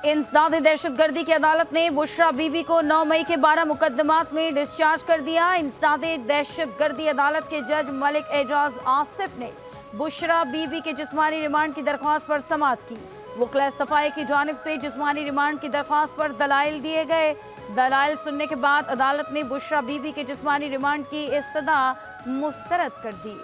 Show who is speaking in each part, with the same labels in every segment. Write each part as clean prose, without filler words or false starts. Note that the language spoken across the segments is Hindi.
Speaker 1: इंसदाद दहशतगर्दी की अदालत ने बुशरा बीबी को 9 मई के 12 मुकदमात में डिस्चार्ज कर दिया। इंसदाद दहशतगर्दी अदालत के जज मलिक एजाज आसिफ ने बुशरा बीबी के जिस्मानी रिमांड की दरख्वास्त पर समाअत की। वकला सफाई की जानिब से जिस्मानी रिमांड की दरख्वास्त पर दलाइल दिए गए। दलाइल सुनने के बाद अदालत ने बुशरा बीबी के जिस्मानी रिमांड की इस्तदा मुस्तरद कर दी।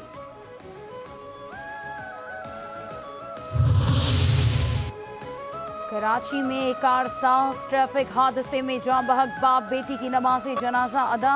Speaker 1: कराची में एक कारसाज ट्रैफिक हादसे में जाँ बहक बाप बेटी की नमाज़े जनाजा अदा।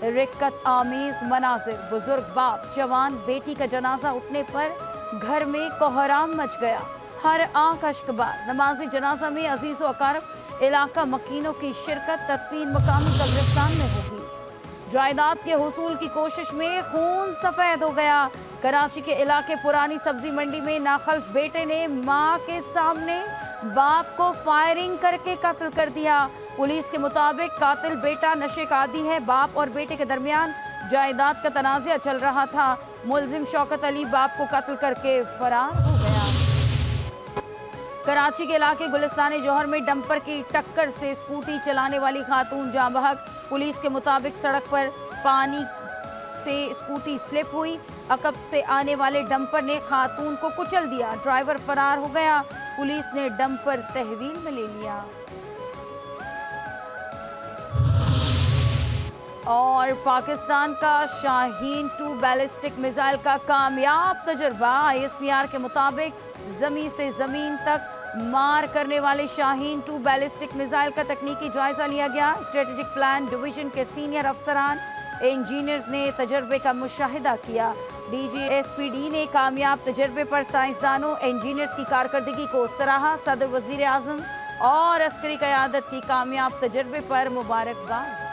Speaker 1: रिक्कत आमीज मनाजिर, बुजुर्ग बाप जवान बेटी का जनाजा उठने पर घर में कोहराम मच गया। हर आंख अश्कबार। नमाज़े जनाजा में अजीज़ व अकारब इलाका मकीनों की शिरकत। तदफीन मकामी कब्रिस्तान में होगी। जायदाद के हुसूल की कोशिश में खून सफेद हो गया। कराची के इलाके पुरानी सब्जी मंडी में नाखल्फ बेटे ने मां के सामने बाप को फायरिंग करके कत्ल कर दिया। पुलिस के मुताबिक कातिल बेटा नशे का आदी है। बाप और बेटे के दरमियान जायदाद का तनाज़ा चल रहा था। मुलजिम शौकत अली बाप को कत्ल करके फरार हो गया। कराची के इलाके गुलिस्तान जौहर में डंपर की टक्कर से स्कूटी चलाने वाली खातून जाँ बहक। पुलिस के मुताबिक सड़क पर पानी से स्कूटी स्लिप हुई। अकब से आने वाले डंपर ने खातून को कुचल दिया। ड्राइवर फरार हो गया। पुलिस ने डंपर तहवील में ले लिया। और पाकिस्तान का शाहीन 2 बैलिस्टिक मिसाइल का कामयाब तजर्बा। ISPR के मुताबिक जमीन से जमीन तक मार करने वाले शाहीन 2 बैलिस्टिक मिसाइल का तकनीकी जायजा लिया गया। स्ट्रेटेजिक प्लान डिवीजन के सीनियर अफसरान इंजीनियर्स ने तजर्बे का मुशाहिदा किया। DGSPD ने कामयाब तजर्बे पर साइंसदानों इंजीनियर्स की कारकर्दगी को सराहा। सदर वजीर आजम और अस्करी क़यादत की कामयाब तजर्बे पर मुबारकबाद।